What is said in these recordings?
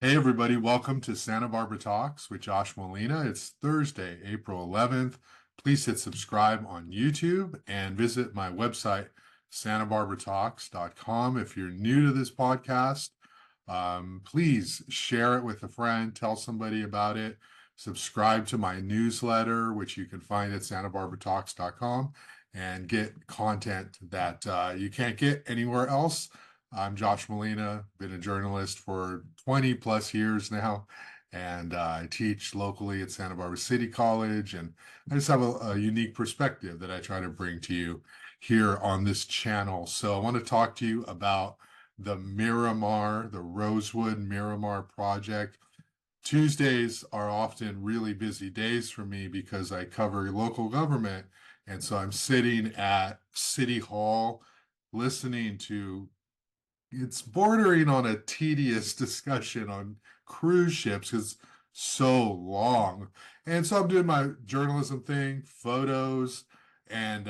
Hey everybody, welcome to Santa Barbara Talks with Josh Molina. It's Thursday, April 11th. Please hit subscribe on YouTube and visit my website, santabarbaratalks.com. If you're new to this podcast, please share it with a friend, tell somebody about it, subscribe to my newsletter, which you can find at santabarbaratalks.com, and get content that you can't get anywhere else. I'm Josh Molina, been a journalist for 20 plus years now, and I teach locally at Santa Barbara City College. And I just have a unique perspective that I try to bring to you here on this channel. So I want to talk to you about the Miramar, the Rosewood Miramar project. Tuesdays are often really busy days for me because I cover local government. And so I'm sitting at City Hall listening to it's bordering on a tedious discussion on cruise ships because it's so long. And so I'm doing my journalism thing, photos, and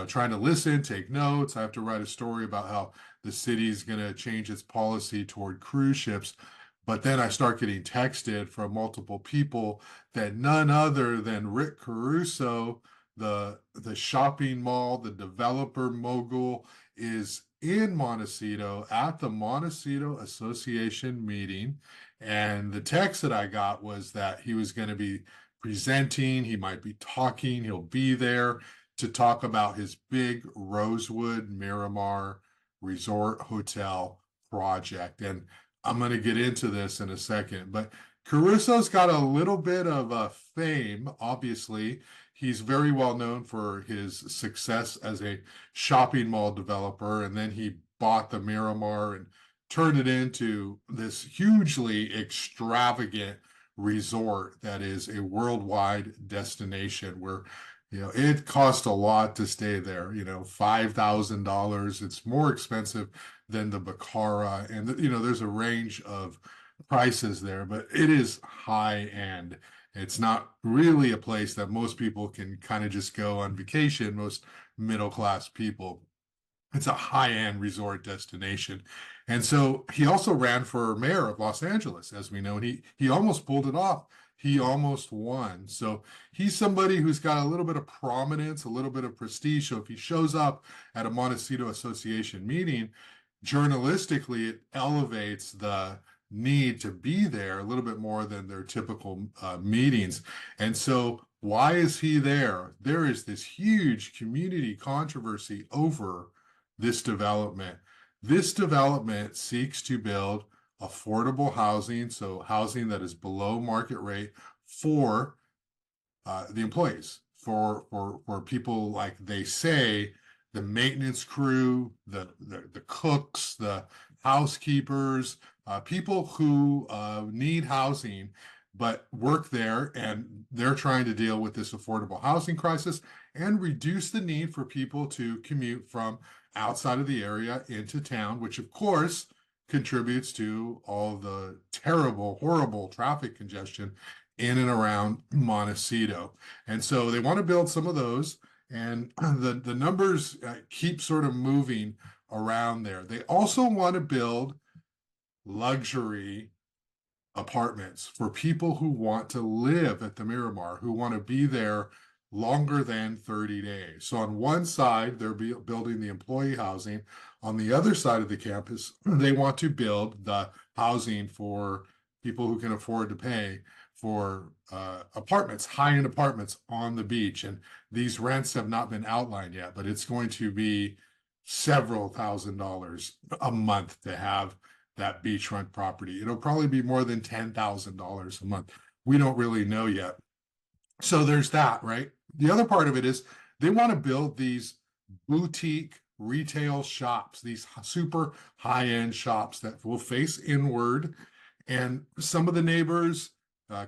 trying to listen, take notes. I have to write a story about how the city's going to change its policy toward cruise ships. But then I start getting texted from multiple people that none other than Rick Caruso, the shopping mall, the developer mogul, is in Montecito at the Montecito Association meeting. And the text that I got was that he was going to be presenting, he might be talking, he'll be there to talk about his big Rosewood Miramar Resort Hotel project. And I'm going to get into this in a second, but Caruso's got a little bit of a fame, obviously. He's very well known for his success as a shopping mall developer, and then he bought the Miramar and turned it into this hugely extravagant resort that is a worldwide destination where it cost a lot to stay there, $5,000. It's more expensive than the Bacara. And, there's a range of prices there, but it is high end. It's not really a place that most people can kind of just go on vacation, most middle class people. It's a high-end resort destination. And so he also ran for mayor of Los Angeles, as we know, and he almost pulled it off. He almost won. So he's somebody who's got a little bit of prominence, a little bit of prestige. So if he shows up at a Montecito Association meeting, journalistically, it elevates the need to be there a little bit more than their typical meetings. And so why is he there? There is this huge community controversy over this development. This development seeks to build affordable housing, so housing that is below market rate for the employees, for people like they say, the maintenance crew, the cooks, the housekeepers, people who need housing but work there, and they're trying to deal with this affordable housing crisis and reduce the need for people to commute from outside of the area into town, which of course contributes to all the terrible, horrible traffic congestion in and around Montecito. And so they want to build some of those, and the numbers keep sort of moving around there. They also want to build luxury apartments for people who want to live at the Miramar, who want to be there longer than 30 days. So on one side, they're building the employee housing. On the other side of the campus, they want to build the housing for people who can afford to pay for apartments, high-end apartments on the beach. And these rents have not been outlined yet, but it's going to be several $1,000s a month to have that beachfront property. It'll probably be more than $10,000 a month. We don't really know yet. So there's that, right? The other part of it is they want to build these boutique retail shops, these super high-end shops that will face inward. And some of the neighbors,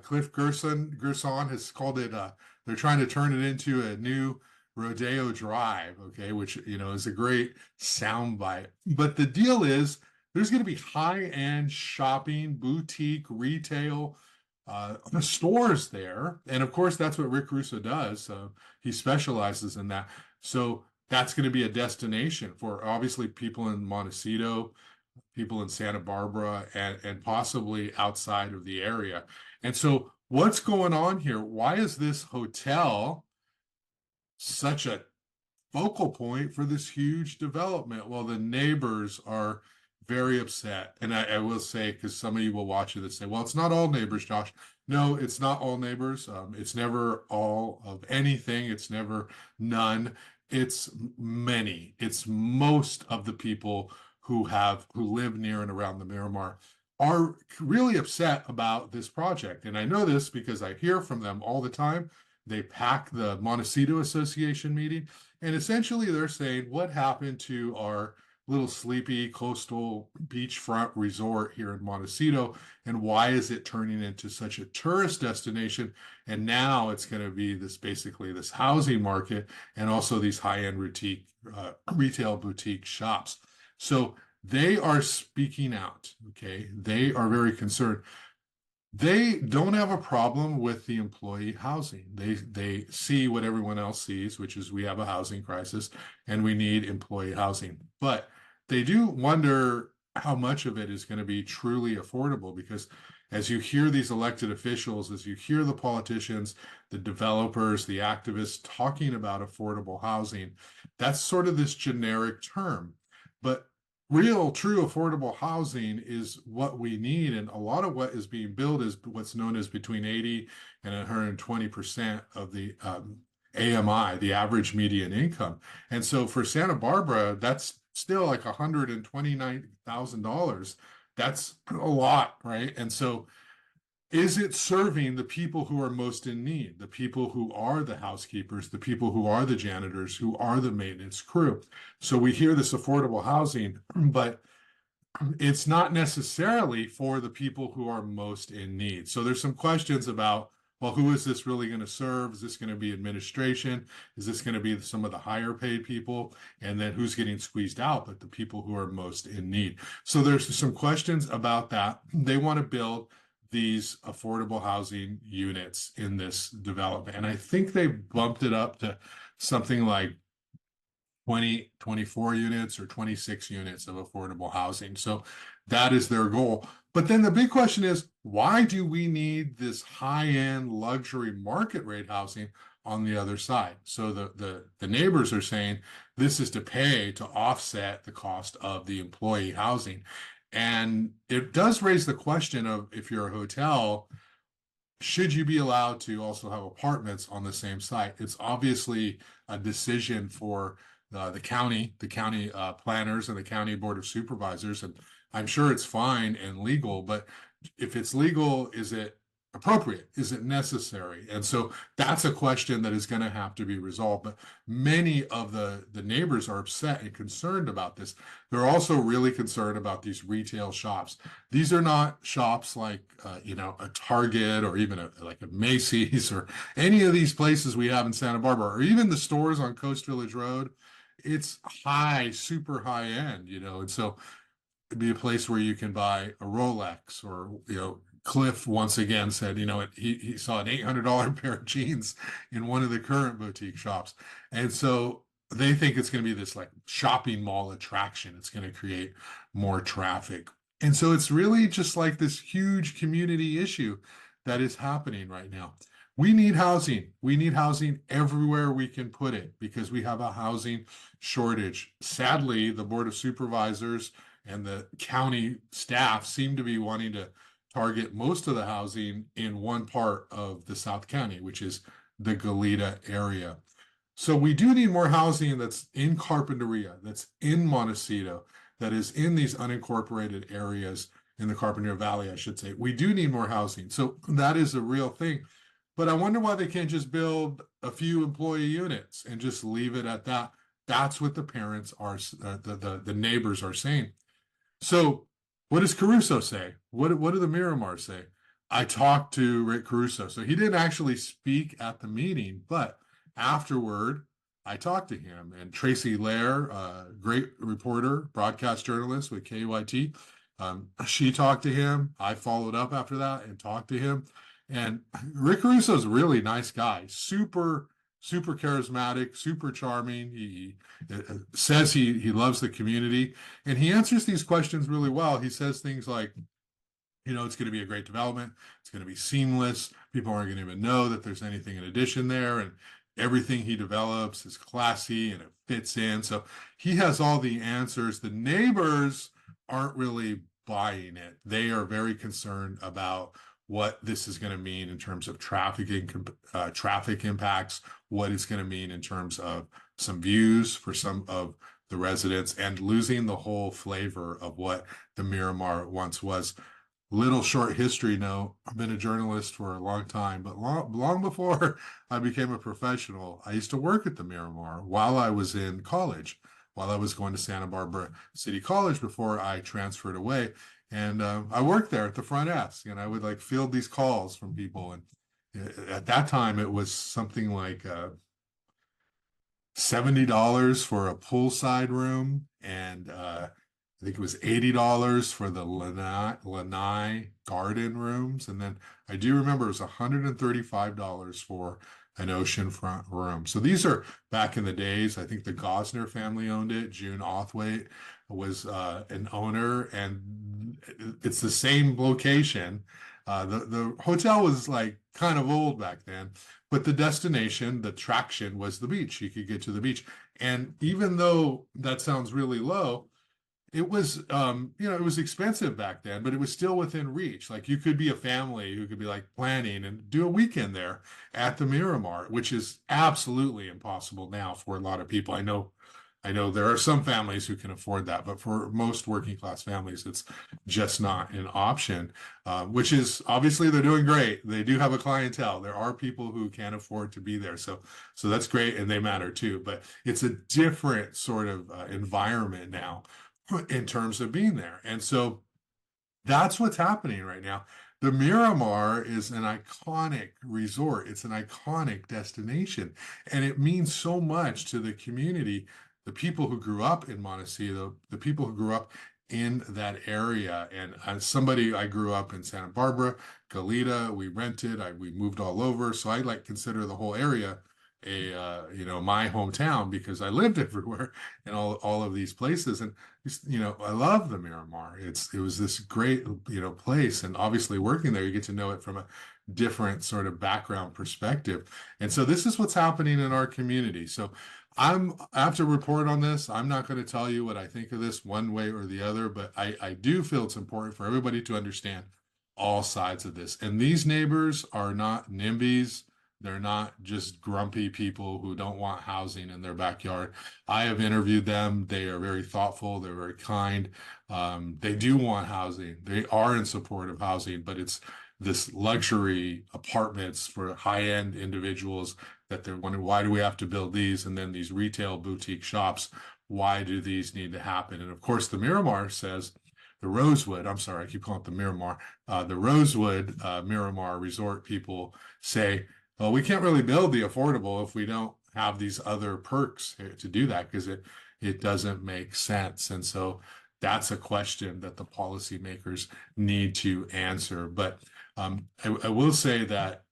Cliff Gerson has called it, they're trying to turn it into a new Rodeo Drive, okay, which, is a great soundbite. But the deal is, there's going to be high-end shopping, boutique, retail stores there. And of course, that's what Rick Russo does. So he specializes in that. So that's going to be a destination for obviously people in Montecito, people in Santa Barbara and possibly outside of the area. And so what's going on here? Why is this hotel such a focal point for this huge development? Well, the neighbors are very upset. And I will say, because some of you will watch it and say, well, it's not all neighbors, Josh. No, it's not all neighbors. It's never all of anything. It's never none. It's many. It's most of the people who live near and around the Miramar are really upset about this project. And I know this because I hear from them all the time. They pack the Montecito Association meeting, and essentially they're saying, what happened to our little sleepy coastal beachfront resort here in Montecito, and why is it turning into such a tourist destination? And now it's going to be this basically this housing market and also these high-end retail boutique shops. So they are speaking out, okay? They are very concerned. They don't have a problem with the employee housing. They see what everyone else sees, which is we have a housing crisis and we need employee housing. But they do wonder how much of it is going to be truly affordable, because as you hear these elected officials, as you hear the politicians, the developers, the activists talking about affordable housing, that's sort of this generic term. But real, true affordable housing is what we need. And a lot of what is being built is what's known as between 80 and 120% of the AMI, the average median income. And so for Santa Barbara, that's still like $129,000. That's a lot, right? And so is it serving the people who are most in need, the people who are the housekeepers, the people who are the janitors, who are the maintenance crew? So we hear this affordable housing, but it's not necessarily for the people who are most in need. So there's some questions about, well, who is this really going to serve? Is this going to be administration? Is this going to be some of the higher paid people? And then who's getting squeezed out? But the people who are most in need. So there's some questions about that. They want to build these affordable housing units in this development. And I think they bumped it up to something like 24 units or 26 units of affordable housing. So that is their goal. But then the big question is, why do we need this high-end luxury market rate housing on the other side? So the neighbors are saying this is to pay to offset the cost of the employee housing. And it does raise the question of, if you're a hotel, should you be allowed to also have apartments on the same site? It's obviously a decision for the county planners and the county board of supervisors. And I'm sure it's fine and legal, but if it's legal, is it appropriate? Is it necessary? And so that's a question that is going to have to be resolved. But many of the neighbors are upset and concerned about this. They're also really concerned about these retail shops. These are not shops like, a Target or even like a Macy's or any of these places we have in Santa Barbara, or even the stores on Coast Village Road. It's super high end, and so it'd be a place where you can buy a Rolex, or, Cliff once again said, he saw an $800 pair of jeans in one of the current boutique shops. And so they think it's going to be this like shopping mall attraction. It's going to create more traffic. And so it's really just like this huge community issue that is happening right now. We need housing. We need housing everywhere we can put it, because we have a housing shortage. Sadly, the Board of Supervisors and the county staff seem to be wanting to target most of the housing in one part of the South County, which is the Goleta area. So we do need more housing that's in Carpinteria, that's in Montecito, that is in these unincorporated areas in the Carpinteria Valley, I should say. We do need more housing. So that is a real thing. But I wonder why they can't just build a few employee units and just leave it at that. That's what the parents are, the neighbors are saying. So what does Caruso say? What do the Miramar say? I talked to Rick Caruso. So he didn't actually speak at the meeting, but afterward, I talked to him. And Tracy Lair, great reporter, broadcast journalist with KYT, she talked to him. I followed up after that and talked to him. And Rick Caruso is a really nice guy, super, super charismatic, super charming. He says he loves the community, and he answers these questions really well. He says things like, it's going to be a great development. It's going to be seamless. People aren't going to even know that there's anything in addition there. And everything he develops is classy and it fits in. So he has all the answers. The neighbors aren't really buying it. They are very concerned about what this is going to mean in terms of traffic impacts, what it's going to mean in terms of some views for some of the residents, and losing the whole flavor of what the Miramar once was. Little short history note: I've been a journalist for a long time, but long before I became a professional, I used to work at the Miramar while I was in college, while I was going to Santa Barbara City College before I transferred away. And I worked there at the front desk, and I would like field these calls from people. And at that time, it was something like $70 for a poolside room, and I think it was $80 for the lanai garden rooms. And then I do remember it was $135 for an oceanfront room. So these are back in the days. I think the Gosner family owned it. June Othwaite was an owner, and it's the same location. The hotel was like kind of old back then, but the destination, the attraction was the beach. You could get to the beach. And even though that sounds really low, it was, it was expensive back then, but it was still within reach. Like, you could be a family who could be like planning and do a weekend there at the Miramar, which is absolutely impossible now for a lot of people. I know there are some families who can afford that, but for most working class families, it's just not an option, which is obviously they're doing great. They do have a clientele. There are people who can afford to be there. So that's great, and they matter too, but it's a different sort of environment now in terms of being there. And so that's what's happening right now. The Miramar is an iconic resort. It's an iconic destination, and it means so much to the community, the people who grew up in Montecito, the people who grew up in that area. And as somebody, I grew up in Santa Barbara, Goleta, we rented, we moved all over. So I like consider the whole area my hometown, because I lived everywhere in all of these places. And I love the Miramar. It was this great place, and obviously working there, you get to know it from a different sort of background perspective. And so this is what's happening in our community. So I have to report on this. I'm not going to tell you what I think of this one way or the other, but I do feel it's important for everybody to understand all sides of this. And these neighbors are not NIMBYs. They're not just grumpy people who don't want housing in their backyard. I have interviewed them. They are very thoughtful. They're very kind. They do want housing. They are in support of housing, but it's this luxury apartments for high-end individuals that they're wondering, why do we have to build these? And then these retail boutique shops, why do these need to happen? And of course, the Miramar says, the Rosewood, I'm sorry, I keep calling it the Miramar. The Rosewood Miramar resort people say, well, we can't really build the affordable if we don't have these other perks to do that, because it doesn't make sense. And so that's a question that the policymakers need to answer. But I will say that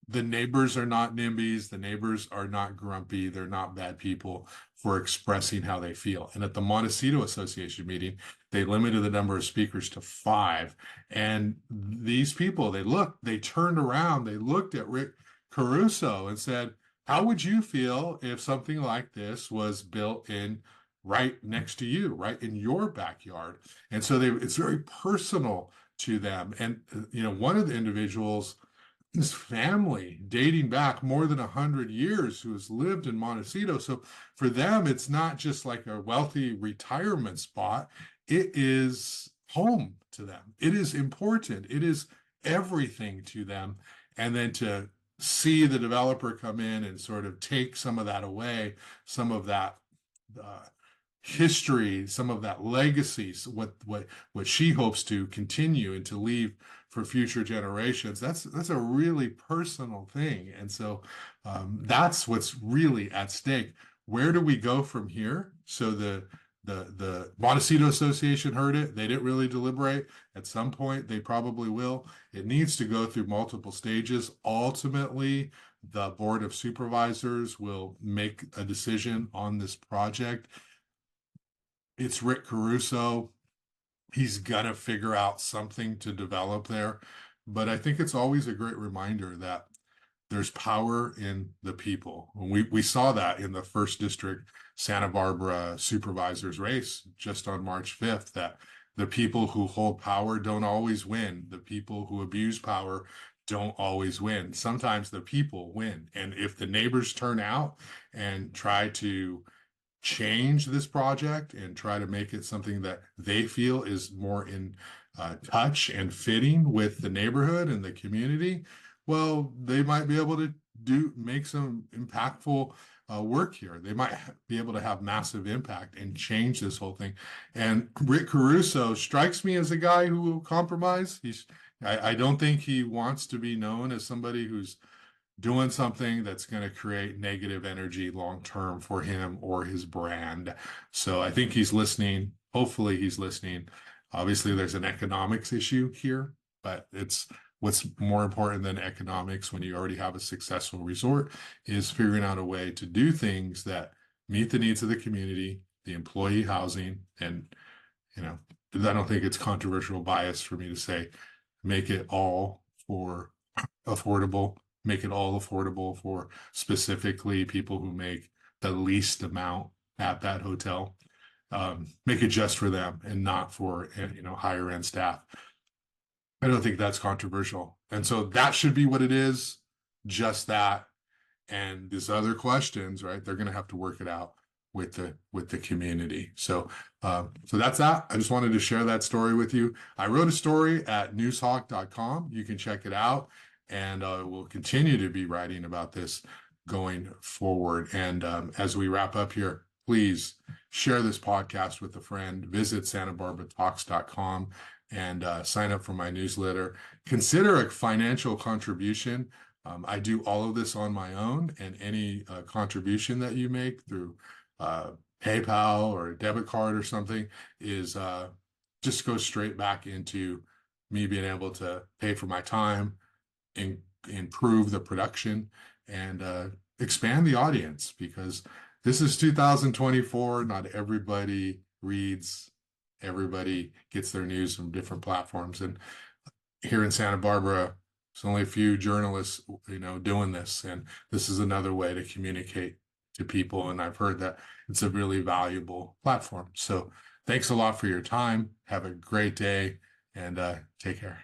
the neighbors are not NIMBYs. The neighbors are not grumpy. They're not bad people for expressing how they feel. And at the Montecito Association meeting, they limited the number of speakers to 5. And these people, they turned around, they looked at Rick Caruso and said, how would you feel if something like this was built in right next to you, right in your backyard? And so it's very personal to them. And, one of the individuals, this family dating back more than 100 years who has lived in Montecito. So for them, it's not just like a wealthy retirement spot. It is home to them. It is important. It is everything to them. And then to see the developer come in and sort of take some of that away, some of that history, some of that legacy, what she hopes to continue and to leave for future generations. That's a really personal thing. And so that's what's really at stake. Where do we go from here? So the Montecito Association heard it. They didn't really deliberate. At some point, they probably will. It needs to go through multiple stages. Ultimately, The Board of Supervisors will make a decision on this project. It's Rick Caruso. He's gonna figure out something to develop there. But I think it's always a great reminder that there's power in the people. We saw that in the first district Santa Barbara supervisors race just on March 5th, that the people who hold power don't always win. The people who abuse power don't always win. Sometimes the people win. And if the neighbors turn out and try to change this project and try to make it something that they feel is more in touch and fitting with the neighborhood and the community, well, they might be able to make some impactful work here. They might be able to have massive impact and change this whole thing. And Rick Caruso strikes me as a guy who will compromise. I don't think he wants to be known as somebody who's doing something that's going to create negative energy long term for him or his brand. So I think he's listening. Hopefully he's listening. Obviously there's an economics issue here, but it's what's more important than economics when you already have a successful resort is figuring out a way to do things that meet the needs of the community, the employee housing, and I don't think it's controversial bias for me to say make it all for affordable, make it all affordable for specifically people who make the least amount at that hotel. Make it just for them and not for higher end staff. I don't think that's controversial. And so that should be what it is, just that. And these other questions, right? They're going to have to work it out with the community. So that's that. I just wanted to share that story with you. I wrote a story at newshawk.com. You can check it out, and we'll continue to be writing about this going forward. And as we wrap up here, please share this podcast with a friend. Visit santabarbaratalks.com and sign up for my newsletter. Consider a financial contribution. I do all of this on my own, and any contribution that you make through PayPal or a debit card or something is just goes straight back into me being able to pay for my time, improve the production, and expand the audience, because this is 2024. Not everybody reads, everybody gets their news from different platforms. And here in Santa Barbara, there's only a few journalists, doing this. And this is another way to communicate to people. And I've heard that it's a really valuable platform. So thanks a lot for your time. Have a great day, and take care.